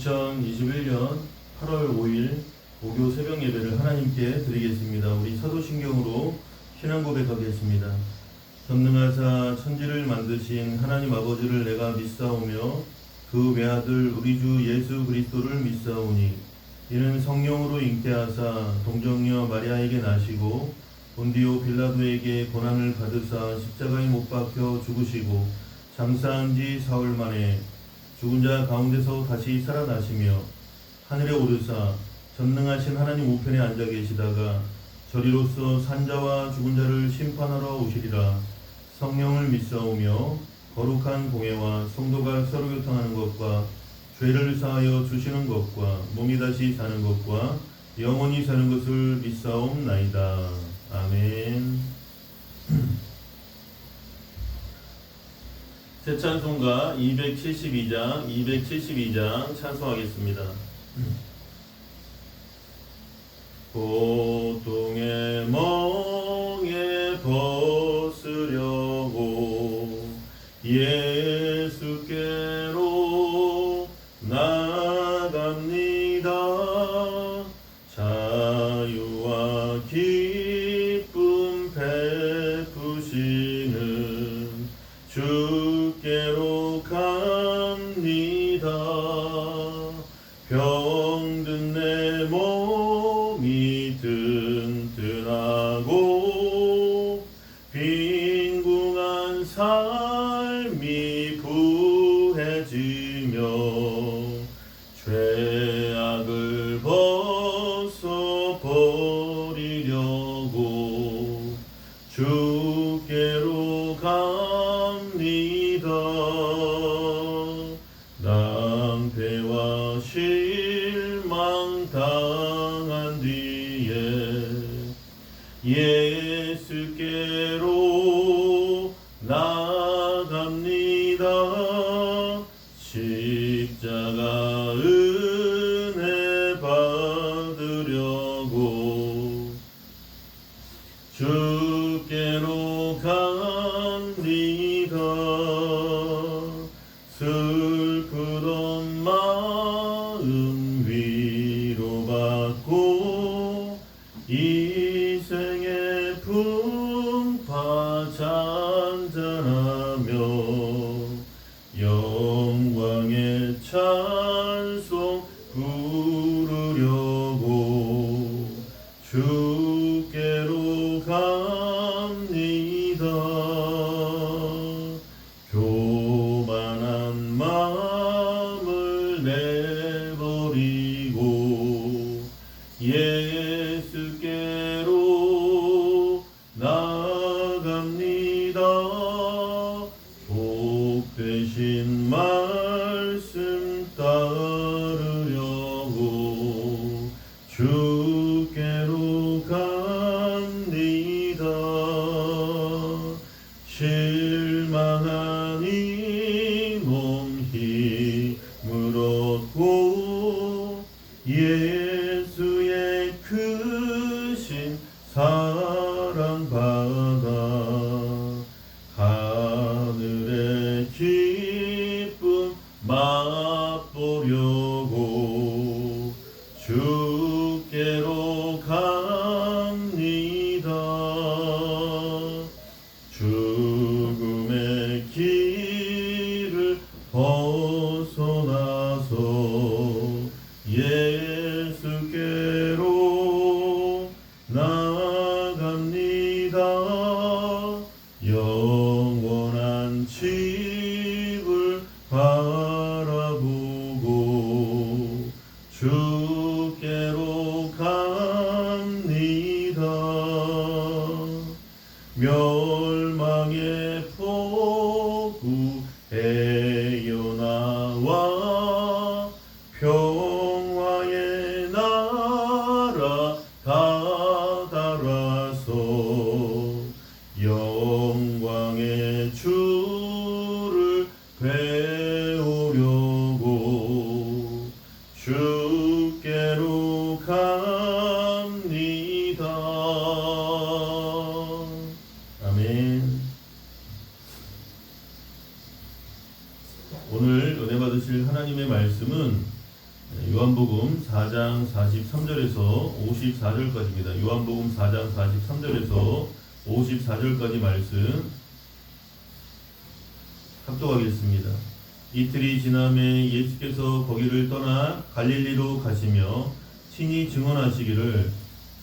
2021년 8월 5일 목요 새벽 예배를 하나님께 드리겠습니다. 우리 사도신경으로 신앙 고백하겠습니다. 전능하사 천지를 만드신 하나님 아버지를 내가 믿사오며 그 외아들 우리 주 예수 그리스도를 믿사오니 이는 성령으로 잉태하사 동정녀 마리아에게 나시고 본디오 빌라도에게 고난을 받으사 십자가에 못 박혀 죽으시고 장사한 지 사흘 만에 죽은 자 가운데서 다시 살아나시며 하늘에 오르사 전능하신 하나님 우편에 앉아 계시다가 저리로서 산자와 죽은 자를 심판하러 오시리라. 성령을 믿사오며 거룩한 공예와 성도가 서로 교통하는 것과 죄를 사하여 주시는 것과 몸이 다시 사는 것과 영원히 사는 것을 믿사옵나이다. 아멘. 새 찬송가 272장 찬송하겠습니다. 고통의 멍에 벗으려고 예수께로 나갑니다. 자유와 기쁨 베푸시는 주께로 갑니다. 병든 내 몸이 튼튼하고 빈궁한 삶이 부해지며 죄악을 벗어버리려고 주께로 갑니다. 낭패와 실망 당한 뒤에 예수께로 나갑니다. 십자가 은혜 받으려고 주께로 갑니다. 슬프던 마음 위로받고 이 생의 풍파 잔잔하며 영광의 찬송 부르려고 주께로 갑니다. 교만한 마음을 내버리고 예수께로 나갑니다. 복되신 말씀 따르려고 주께로 갑니다. 실망한 이 몸 힘을 얻고 예수의 크신 사랑 받아 하늘의 기쁨 맛보려고 주께로 갑니다. 죽음의 길을 벗어나서 예수께로 나갑니다. 영원한 집을 바라보고 주께로 갑니다. 멸망의 폭풍 영광의 주를 배우려고 주께로 갑니다. 아멘. 오늘 은혜 받으실 하나님의 말씀은 요한복음 4장 43절에서 54절까지입니다. 요한복음 4장 43절에서 54절까지 말씀 합독하겠습니다. 이틀이 지남에 예수께서 거기를 떠나 갈릴리로 가시며 친히 증언하시기를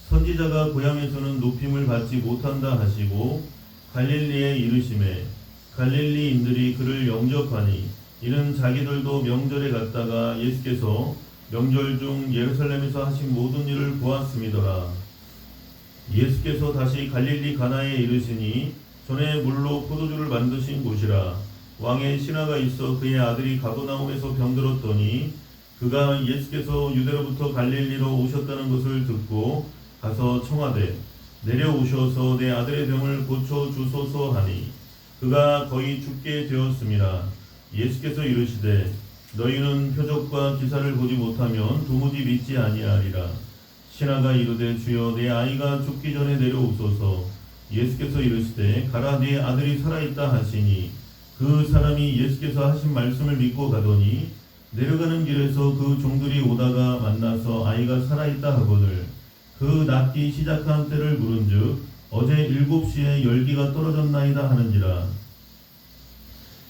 선지자가 고향에서는 높임을 받지 못한다 하시고 갈릴리에 이르시매 갈릴리인들이 그를 영접하니 이는 자기들도 명절에 갔다가 예수께서 명절 중 예루살렘에서 하신 모든 일을 보았음이더라. 예수께서 다시 갈릴리 가나에 이르시니 전에 물로 포도주를 만드신 곳이라. 왕의 신하가 있어 그의 아들이 가버나움에서 병들었더니 그가 예수께서 유대로부터 갈릴리로 오셨다는 것을 듣고 가서 청하되 내려오셔서 내 아들의 병을 고쳐 주소서 하니 그가 거의 죽게 되었음이라. 예수께서 이르시되 너희는 표적과 기사를 보지 못하면 도무지 믿지 아니하리라. 신하가 이르되 주여 내 아이가 죽기 전에 내려오소서. 예수께서 이르시되 가라 네 아들이 살아있다 하시니 그 사람이 예수께서 하신 말씀을 믿고 가더니 내려가는 길에서 그 종들이 오다가 만나서 아이가 살아있다 하거늘 그 낫기 시작한 때를 물은즉 어제 7시에 열기가 떨어졌나이다 하는지라.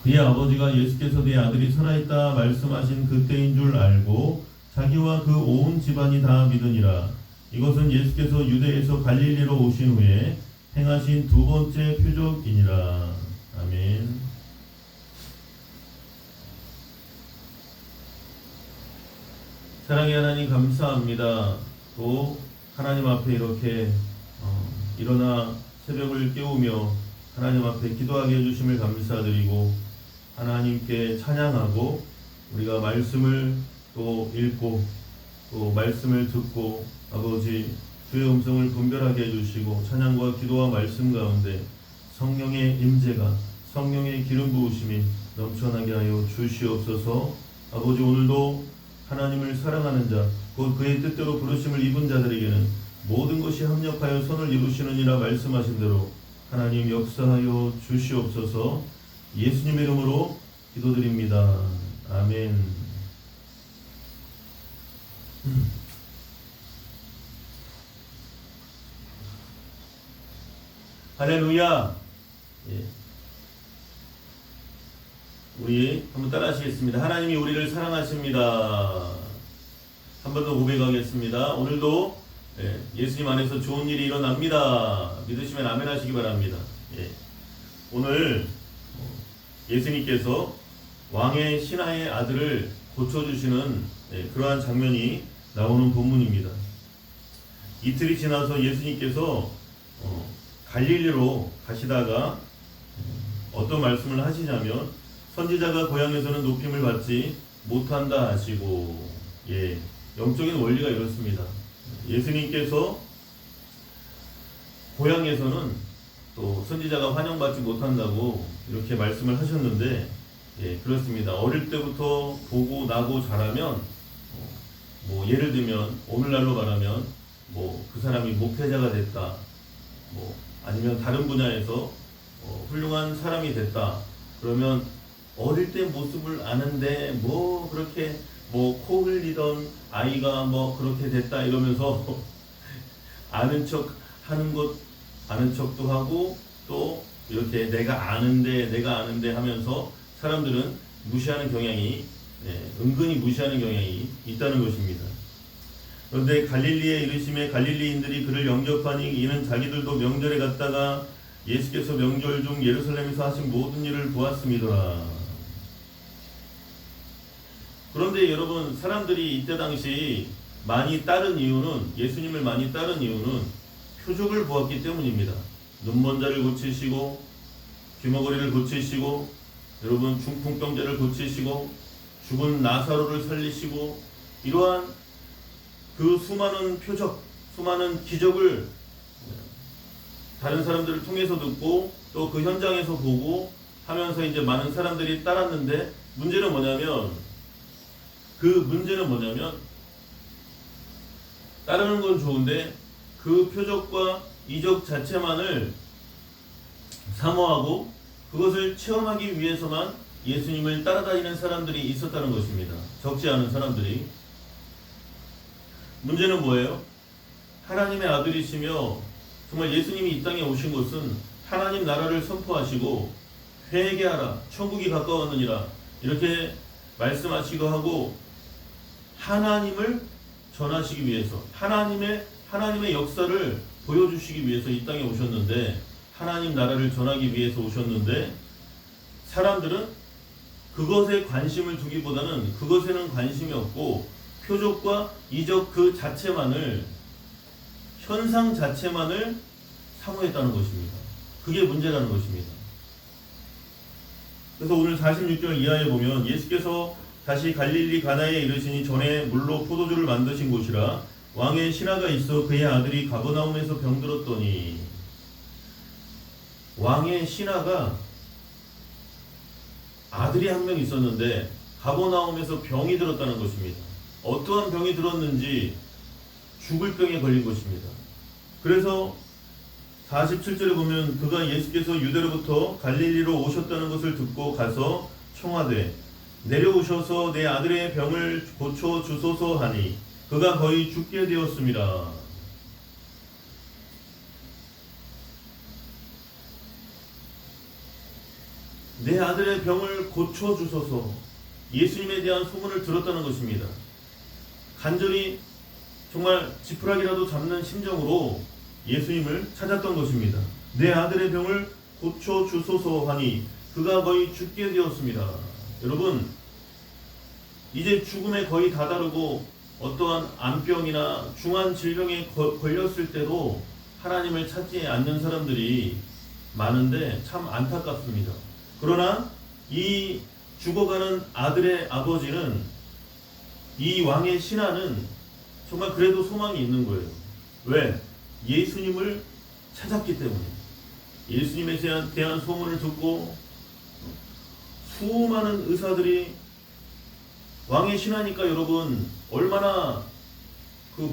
그의 아버지가 예수께서 내 아들이 살아있다 말씀하신 그때인 줄 알고 자기와 그 온 집안이 다 믿으니라. 이것은 예수께서 유대에서 갈릴리로 오신 후에 행하신 두 번째 표적이니라. 아멘. 사랑의 하나님 감사합니다. 또 하나님 앞에 이렇게 일어나 새벽을 깨우며 하나님 앞에 기도하게 해주심을 감사드리고 하나님께 찬양하고 우리가 말씀을 또 읽고 또 말씀을 듣고 아버지 주의 음성을 분별하게 해주시고 찬양과 기도와 말씀 가운데 성령의 임재가 성령의 기름 부으심이 넘쳐나게 하여 주시옵소서. 아버지 오늘도 하나님을 사랑하는 자 곧 그의 뜻대로 부르심을 입은 자들에게는 모든 것이 합력하여 선을 이루시느니라 말씀하신 대로 하나님 역사하여 주시옵소서. 예수님의 이름으로 기도드립니다. 아멘. 할렐루야. 예. 우리 한번 따라 하시겠습니다. 하나님이 우리를 사랑하십니다. 한 번 더 고백하겠습니다. 오늘도 예수님 안에서 좋은 일이 일어납니다. 믿으시면 아멘 하시기 바랍니다. 예. 오늘 예수님께서 왕의 신하의 아들을 고쳐주시는 그러한 장면이 나오는 본문입니다. 이틀이 지나서 예수님께서 갈릴리로 가시다가 어떤 말씀을 하시냐면 선지자가 고향에서는 높임을 받지 못한다 하시고 영적인 원리가 이렇습니다. 예수님께서 고향에서는 또 선지자가 환영받지 못한다고 이렇게 말씀을 하셨는데 그렇습니다. 어릴 때부터 보고 나고 자라면 뭐 예를 들면 오늘날로 말하면 뭐 그 사람이 목회자가 됐다 뭐 아니면 다른 분야에서 훌륭한 사람이 됐다 그러면 어릴 때 모습을 아는데 뭐 그렇게 뭐 코 흘리던 아이가 뭐 그렇게 됐다 이러면서 아는 척 하는 것 아는 척도 하고 또 이렇게 내가 아는데 하면서 사람들은 무시하는 경향이 은근히 무시하는 경향이 있다는 것입니다. 그런데 갈릴리에 이르심에 갈릴리인들이 그를 영접하니 이는 자기들도 명절에 갔다가 예수께서 명절 중 예루살렘에서 하신 모든 일을 보았음이더라. 그런데 여러분 사람들이 이때 당시 많이 따른 이유는 예수님을 많이 따른 이유는 표적을 보았기 때문입니다. 눈먼 자를 고치시고 귀머거리를 고치시고 여러분 중풍병자를 고치시고 죽은 나사로를 살리시고 이러한 그 수많은 표적, 수많은 기적을 다른 사람들을 통해서 듣고 또 또 그 현장에서 보고 하면서 이제 많은 사람들이 따랐는데 문제는 뭐냐면 따르는 건 좋은데 그 표적과 이적 자체만을 사모하고 그것을 체험하기 위해서만 예수님을 따라다니는 사람들이 있었다는 것입니다. 적지 않은 사람들이. 문제는 뭐예요? 하나님의 아들이시며 정말 예수님이 이 땅에 오신 것은 하나님 나라를 선포하시고 회개하라 천국이 가까웠느니라 이렇게 말씀하시고 하고 하나님을 전하시기 위해서 하나님의 역사를 보여주시기 위해서 이 땅에 오셨는데 하나님 나라를 전하기 위해서 오셨는데 사람들은 그것에 관심을 두기보다는 그것에는 관심이 없고 표적과 이적 그 자체만을 현상 자체만을 사모했다는 것입니다. 그게 문제라는 것입니다. 그래서 오늘 46절 이하에 보면 예수께서 다시 갈릴리 가나에 이르시니 전에 물로 포도주를 만드신 곳이라 왕의 신하가 있어 그의 아들이 가버나움에서 병들었더니 왕의 신하가 아들이 한 명 있었는데 가버나움에서 병이 들었다는 것입니다. 어떠한 병이 들었는지 죽을 병에 걸린 것입니다. 그래서 47절에 보면 그가 예수께서 유대로부터 갈릴리로 오셨다는 것을 듣고 가서 청하되 내려오셔서 내 아들의 병을 고쳐 주소서 하니 그가 거의 죽게 되었습니다. 내 아들의 병을 고쳐 주소서. 예수님에 대한 소문을 들었다는 것입니다. 간절히 정말 지푸라기라도 잡는 심정으로 예수님을 찾았던 것입니다. 내 아들의 병을 고쳐 주소서 하니 그가 거의 죽게 되었습니다. 여러분, 이제 죽음에 거의 다다르고 어떠한 암병이나 중한 질병에 걸렸을 때도 하나님을 찾지 않는 사람들이 많은데 참 안타깝습니다. 그러나 이 죽어가는 아들의 아버지는 이 왕의 신하는 정말 그래도 소망이 있는 거예요. 왜? 예수님을 찾았기 때문에. 예수님에 대한 소문을 듣고 수많은 의사들이 왕의 신하니까 여러분 얼마나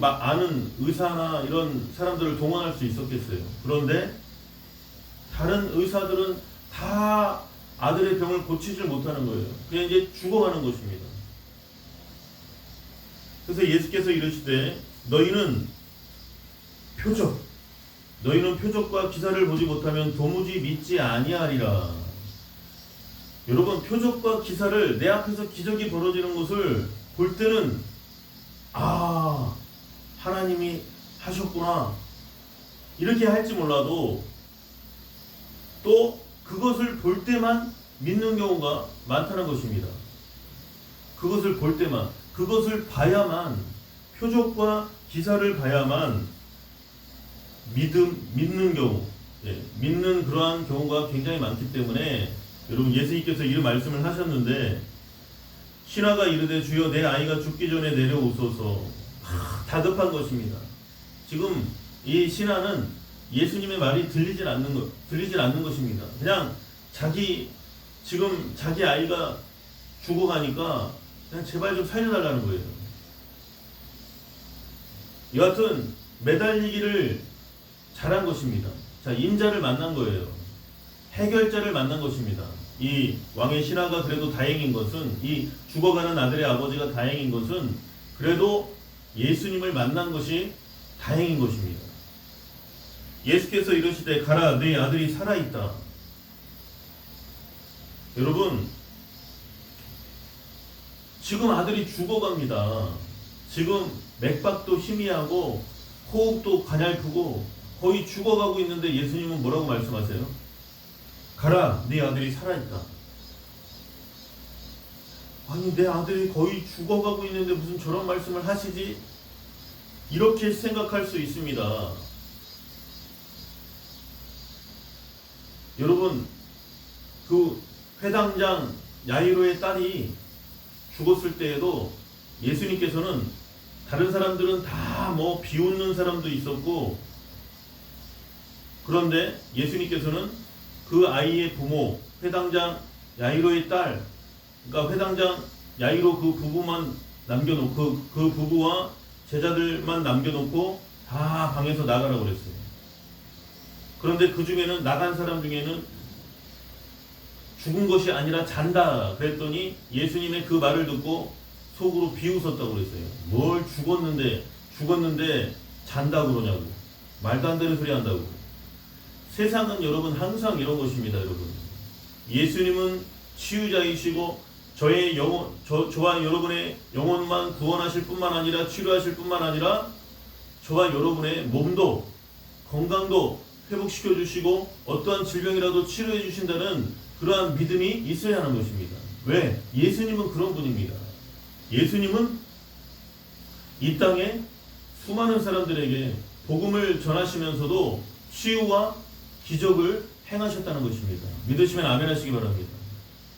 아는 의사나 이런 사람들을 동원할 수 있었겠어요. 그런데 다른 의사들은 다 아들의 병을 고치질 못하는 거예요. 그냥 이제 죽어가는 것입니다. 그래서 예수께서 이르시되 너희는 표적과 기사를 보지 못하면 도무지 믿지 아니하리라. 여러분, 표적과 기사를 내 앞에서 기적이 벌어지는 것을 볼 때는 하나님이 하셨구나 이렇게 할지 몰라도 또 그것을 볼 때만 믿는 경우가 많다는 것입니다. 그것을 볼 때만, 그것을 봐야만, 표적과 기사를 봐야만 믿는 경우, 믿는 그러한 경우가 굉장히 많기 때문에 여러분, 예수님께서 이런 말씀을 하셨는데 신하가 이르되 주여 내 아이가 죽기 전에 내려오소서. 다급한 것입니다. 지금 이 신하는 예수님의 말이 들리질 않는 것입니다. 그냥 자기 아이가 죽어가니까 그냥 제발 좀 살려달라는 거예요. 여하튼 매달리기를 잘한 것입니다. 자, 인자를 만난 거예요. 해결자를 만난 것입니다. 이 왕의 신하가 그래도 다행인 것은, 이 죽어가는 아들의 아버지가 다행인 것은 그래도 예수님을 만난 것이 다행인 것입니다. 예수께서 이르시되 가라 네 아들이 살아있다. 여러분, 지금 아들이 죽어갑니다. 지금 맥박도 희미하고 호흡도 가냘프고 거의 죽어가고 있는데 예수님은 뭐라고 말씀하세요? 가라 네 아들이 살아있다. 아니, 내 아들이 거의 죽어가고 있는데 무슨 저런 말씀을 하시지? 이렇게 생각할 수 있습니다. 여러분, 그 회당장 야이로의 딸이 죽었을 때에도 예수님께서는, 다른 사람들은 다 비웃는 사람도 있었고, 그런데 예수님께서는 그 아이의 부모 회당장 야이로의 딸, 그러니까 회당장 야이로 그 부부만 남겨놓고 그 부부와 제자들만 남겨놓고 다 방에서 나가라고 그랬어요. 그런데 그 중에는 나간 사람 중에는 죽은 것이 아니라 잔다 그랬더니 예수님의 그 말을 듣고 속으로 비웃었다고 그랬어요. 뭘 죽었는데 잔다고 그러냐고. 말도 안 되는 소리 한다고. 세상은 여러분 항상 이런 것입니다. 여러분, 예수님은 치유자이시고 저와 여러분의 영혼만 구원하실 뿐만 아니라 치료하실 뿐만 아니라 저와 여러분의 몸도 건강도 회복시켜 주시고 어떠한 질병이라도 치료해 주신다는 그러한 믿음이 있어야 하는 것입니다. 왜? 예수님은 그런 분입니다. 예수님은 이 땅에 수많은 사람들에게 복음을 전하시면서도 치유와 기적을 행하셨다는 것입니다. 믿으시면 아멘 하시기 바랍니다.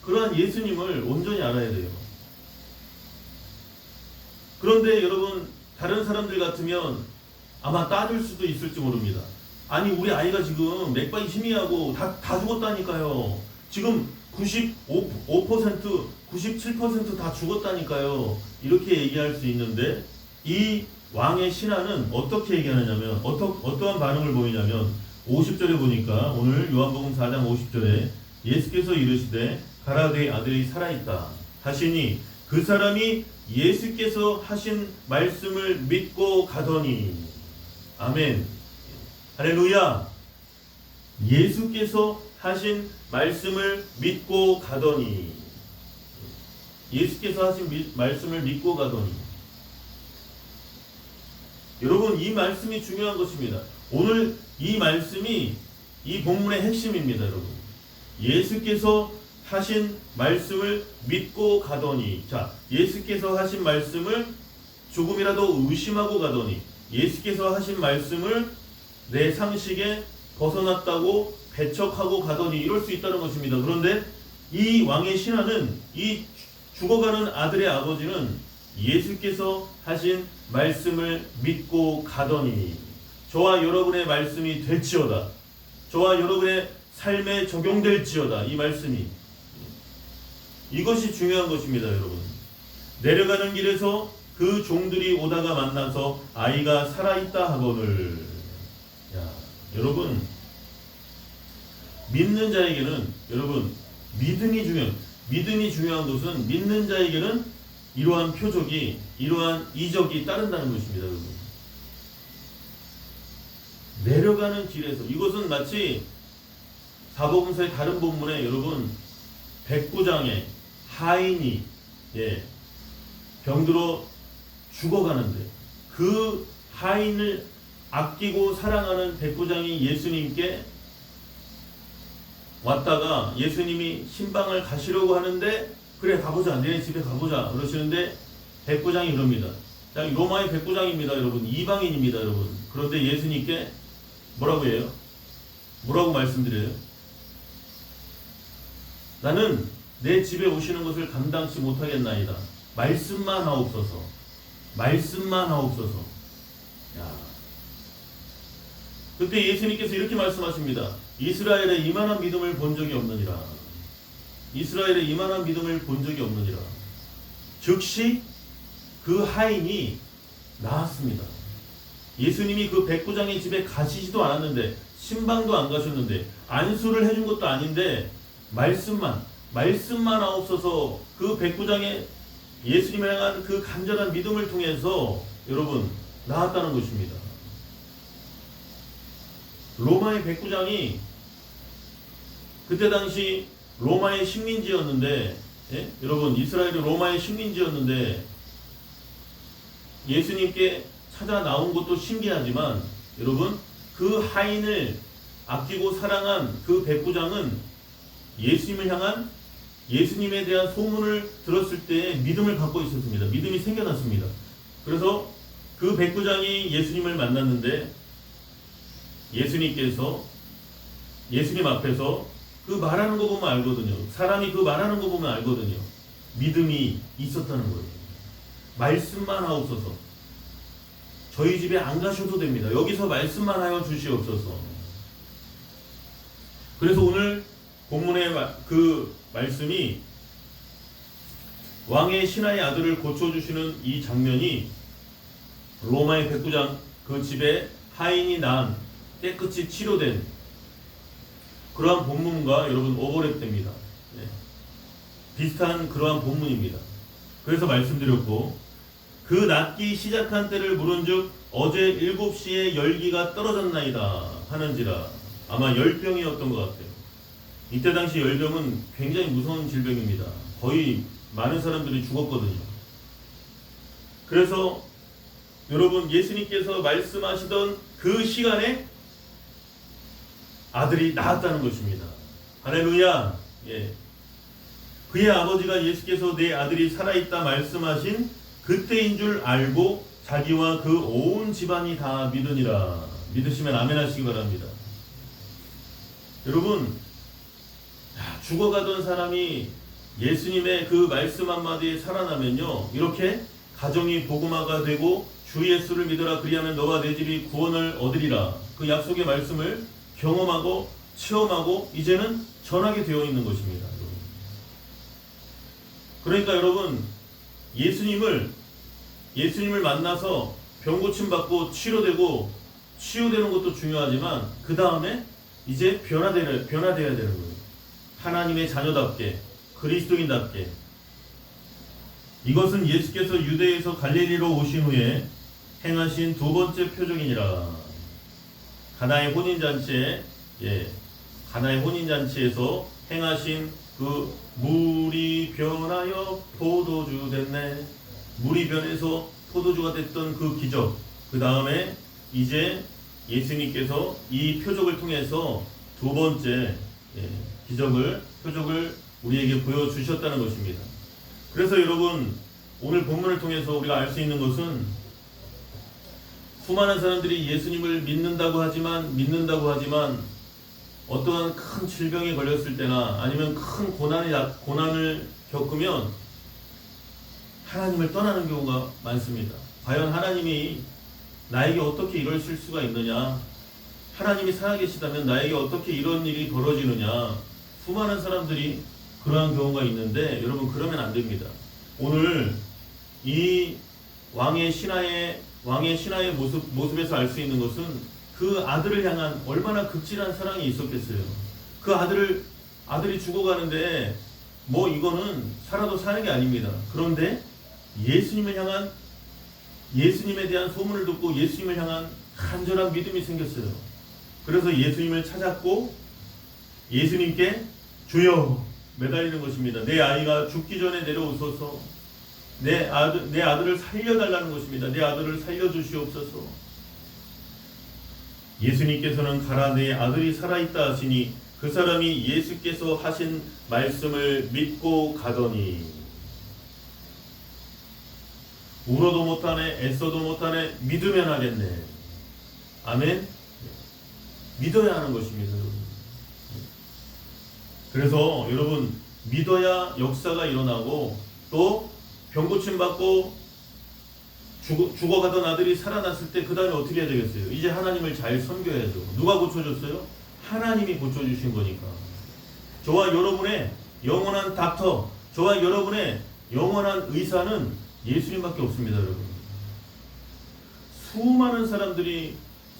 그러한 예수님을 온전히 알아야 돼요. 그런데 여러분, 다른 사람들 같으면 아마 따질 수도 있을지 모릅니다. 아니, 우리 아이가 지금 맥박이 희미하고 다 죽었다니까요. 지금 95%, 97% 다 죽었다니까요. 이렇게 얘기할 수 있는데, 이 왕의 신하는 어떻게 얘기하느냐면, 어떠한 반응을 보이냐면 50절에 보니까, 오늘 요한복음 4장 50절에 예수께서 이르시되 가라, 네 아들이 살아있다 하시니 그 사람이 예수께서 하신 말씀을 믿고 가더니. 아멘. 할렐루야. 예수께서 하신 말씀을 믿고 가더니. 예수께서 하신 말씀을 믿고 가더니. 여러분, 이 말씀이 중요한 것입니다. 오늘 이 말씀이 이 본문의 핵심입니다. 여러분, 예수께서 하신 말씀을 믿고 가더니. 자, 예수께서 하신 말씀을 조금이라도 의심하고 가더니, 예수께서 하신 말씀을 내 상식에 벗어났다고 배척하고 가더니, 이럴 수 있다는 것입니다. 그런데 이 왕의 신하는, 이 죽어가는 아들의 아버지는 예수께서 하신 말씀을 믿고 가더니, 저와 여러분의 말씀이 될지어다, 저와 여러분의 삶에 적용될지어다, 이 말씀이. 이것이 중요한 것입니다. 여러분, 내려가는 길에서 그 종들이 오다가 만나서 아이가 살아있다 하거늘. 여러분, 믿는 자에게는, 여러분, 믿음이 중요한 것은 믿는 자에게는 이러한 표적이, 이러한 이적이 따른다는 것입니다. 여러분, 내려가는 길에서, 이것은 마치 사복음서의 다른 본문에 여러분, 백부장의 하인이 병들어 죽어가는데 그 하인을 아끼고 사랑하는 백부장이 예수님께 왔다가 예수님이 신방을 가시려고 하는데, 그래 가보자, 내 집에 가보자 그러시는데 백부장이 이럽니다. 로마의 백부장입니다. 여러분, 이방인입니다. 여러분. 그런데 예수님께 뭐라고 해요? 뭐라고 말씀드려요? 나는 내 집에 오시는 것을 감당치 못하겠나이다. 말씀만 하옵소서. 말씀만 하옵소서. 그때 예수님께서 이렇게 말씀하십니다. 이스라엘에 이만한 믿음을 본 적이 없느니라. 이스라엘에 이만한 믿음을 본 적이 없느니라. 즉시 그 하인이 나았습니다. 예수님이 그 백부장의 집에 가시지도 않았는데, 신방도 안 가셨는데, 안수를 해준 것도 아닌데, 말씀만 하옵소서. 그 백부장의 예수님을 향한 그 간절한 믿음을 통해서 여러분 나았다는 것입니다. 로마의 백부장이 그때 당시 로마의 식민지였는데, 여러분, 이스라엘이 로마의 식민지였는데 예수님께 찾아 나온 것도 신기하지만, 여러분, 그 하인을 아끼고 사랑한 그 백부장은 예수님을 향한, 예수님에 대한 소문을 들었을 때 믿음을 갖고 있었습니다. 믿음이 생겨났습니다. 그래서 그 백부장이 예수님을 만났는데 예수님께서 예수님 앞에서 그 말하는 거 보면 알거든요. 사람이 그 말하는 거 보면 알거든요. 믿음이 있었다는 거예요. 말씀만 하옵소서. 저희 집에 안 가셔도 됩니다. 여기서 말씀만 하여 주시옵소서. 그래서 오늘 본문의 그 말씀이 왕의 신하의 아들을 고쳐주시는 이 장면이 로마의 백부장 그 집에 하인이 난 깨끗이 치료된 그러한 본문과 여러분 오버랩됩니다. 비슷한 그러한 본문입니다. 그래서 말씀드렸고, 그 낫기 시작한 때를 물은즉 어제 7시에 열기가 떨어졌나이다 하는지라. 아마 열병이었던 것 같아요. 이때 당시 열병은 굉장히 무서운 질병입니다. 거의 많은 사람들이 죽었거든요. 그래서 여러분, 예수님께서 말씀하시던 그 시간에 아들이 낳았다는 것입니다. 할렐루야. 예. 그의 아버지가 예수께서 내 아들이 살아있다 말씀하신 그때인 줄 알고 자기와 그 온 집안이 다 믿으니라. 믿으시면 아멘 하시기 바랍니다. 여러분, 죽어가던 사람이 예수님의 그 말씀 한마디에 살아나면요, 이렇게 가정이 복음화가 되고 주 예수를 믿으라 그리하면 너와 내 집이 구원을 얻으리라. 그 약속의 말씀을 경험하고 체험하고 이제는 전하게 되어 있는 것입니다. 그러니까 여러분, 예수님을 만나서 병 고침 받고 치유되는 것도 중요하지만 그 다음에 이제 변화되어야 되는 거예요. 하나님의 자녀답게, 그리스도인답게. 이것은 예수께서 유대에서 갈릴리로 오신 후에 행하신 두 번째 표적이니라. 가나의 혼인잔치에서 행하신 그 물이 변하여 포도주 됐네. 물이 변해서 포도주가 됐던 그 기적. 그 다음에 이제 예수님께서 이 표적을 통해서 두 번째 표적을 우리에게 보여주셨다는 것입니다. 그래서 여러분, 오늘 본문을 통해서 우리가 알 수 있는 것은 수많은 사람들이 예수님을 믿는다고 하지만 어떠한 큰 질병에 걸렸을 때나 아니면 큰 고난을 겪으면 하나님을 떠나는 경우가 많습니다. 과연 하나님이 나에게 어떻게 이러실 수가 있느냐? 하나님이 살아계시다면 나에게 어떻게 이런 일이 벌어지느냐? 수많은 사람들이 그러한 경우가 있는데 여러분, 그러면 안 됩니다. 오늘 이 왕의 신하의 모습에서 알 수 있는 것은 그 아들을 향한 얼마나 극진한 사랑이 있었겠어요. 그 아들이 죽어가는데 뭐 이거는 살아도 사는 게 아닙니다. 그런데 예수님에 대한 소문을 듣고 예수님을 향한 간절한 믿음이 생겼어요. 그래서 예수님을 찾았고 예수님께 주여 매달리는 것입니다. 내 아이가 죽기 전에 내려오소서. 내 아들을 살려달라는 것입니다. 내 아들을 살려주시옵소서. 예수님께서는 가라 내 아들이 살아있다 하시니 그 사람이 예수께서 하신 말씀을 믿고 가더니 울어도 못하네, 애써도 못하네, 믿으면 하겠네. 아멘. 믿어야 하는 것입니다, 여러분. 그래서 여러분, 믿어야 역사가 일어나고 또 병고침 받고 죽어가던 아들이 살아났을 때 그 다음에 어떻게 해야 되겠어요? 이제 하나님을 잘 섬겨야죠. 누가 고쳐줬어요? 하나님이 고쳐주신 거니까. 저와 여러분의 영원한 닥터, 저와 여러분의 영원한 의사는 예수님밖에 없습니다, 여러분. 수많은 사람들이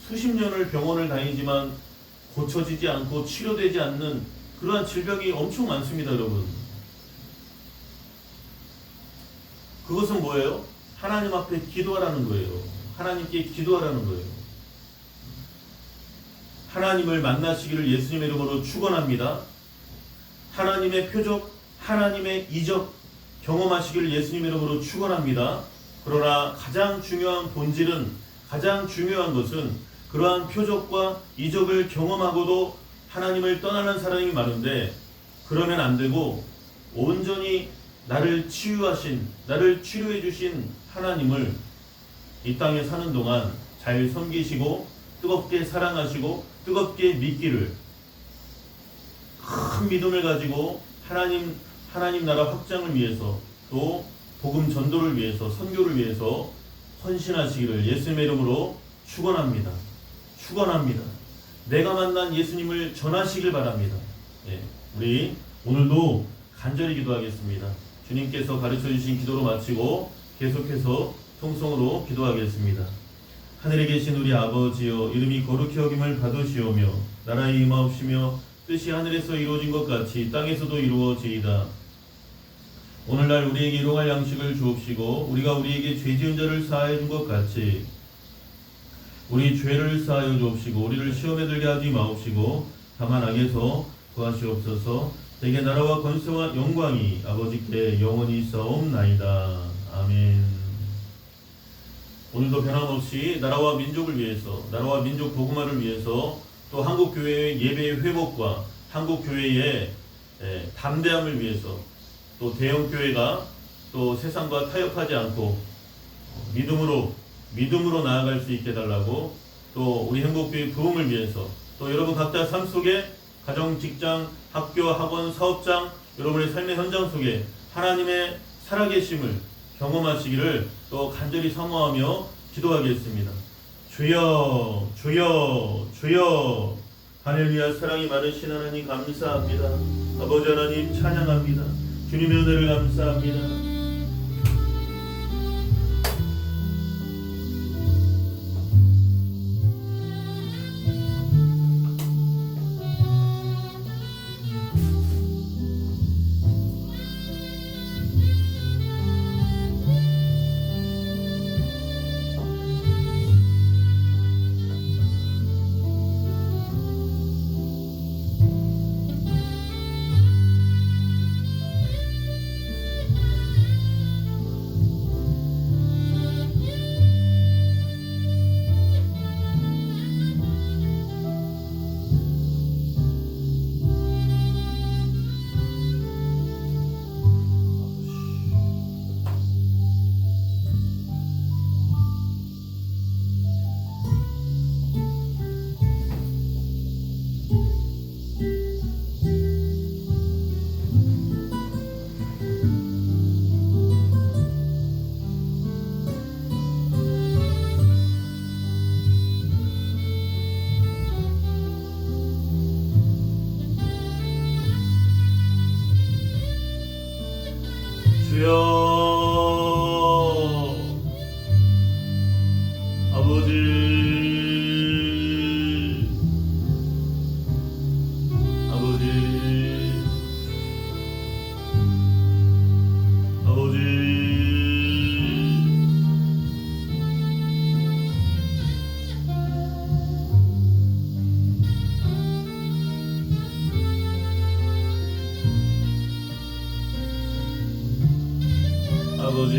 수십 년을 병원을 다니지만 고쳐지지 않고 치료되지 않는 그러한 질병이 엄청 많습니다, 여러분. 그것은 뭐예요? 하나님 앞에 기도하라는 거예요. 하나님께 기도하라는 거예요. 하나님을 만나시기를 예수님의 이름으로 축원합니다. 하나님의 표적, 하나님의 이적 경험하시기를 예수님의 이름으로 축원합니다. 그러나 가장 중요한 본질은, 가장 중요한 것은 그러한 표적과 이적을 경험하고도 하나님을 떠나는 사람이 많은데 그러면 안 되고 온전히 나를 치유하신, 나를 치료해 주신 하나님을 이 땅에 사는 동안 잘 섬기시고 뜨겁게 사랑하시고 뜨겁게 믿기를, 큰 믿음을 가지고 하나님 나라 확장을 위해서 또 복음 전도를 위해서 선교를 위해서 헌신하시기를 예수님의 이름으로 축원합니다. 축원합니다. 내가 만난 예수님을 전하시길 바랍니다. 예, 우리 오늘도 간절히 기도하겠습니다. 주님께서 가르쳐 주신 기도로 마치고 계속해서 통성으로 기도하겠습니다. 하늘에 계신 우리 아버지여, 이름이 거룩히 여김을 받으시오며 나라의 임하옵시며 뜻이 하늘에서 이루어진 것 같이 땅에서도 이루어지이다. 오늘날 우리에게 일용할 양식을 주옵시고 우리가 우리에게 죄 지은 자를 사하여 준 것 같이 우리 죄를 사하여 주옵시고 우리를 시험에 들게 하지 마옵시고 다만 악에서 구하시옵소서. 대개 나라와 권세와 영광이 아버지께 영원히 있사옵나이다. 아멘. 오늘도 변함없이 나라와 민족을 위해서, 나라와 민족 복음화를 위해서, 또 한국교회의 예배의 회복과 한국교회의 담대함을 위해서, 또 대형교회가 또 세상과 타협하지 않고 믿음으로 나아갈 수 있게 해달라고, 또 우리 행복교회 부흥을 위해서, 또 여러분 각자 삶 속에 가정, 직장, 학교, 학원, 사업장, 여러분의 삶의 현장 속에 하나님의 살아계심을 경험하시기를 또 간절히 사모하며 기도하겠습니다. 주여, 주여, 주여. 할렐루야. 사랑이 많으신 하나님 감사합니다. 아버지 하나님 찬양합니다. 주님의 은혜를 감사합니다. 주여, 아버지, 아버지, 아버지, 아버지.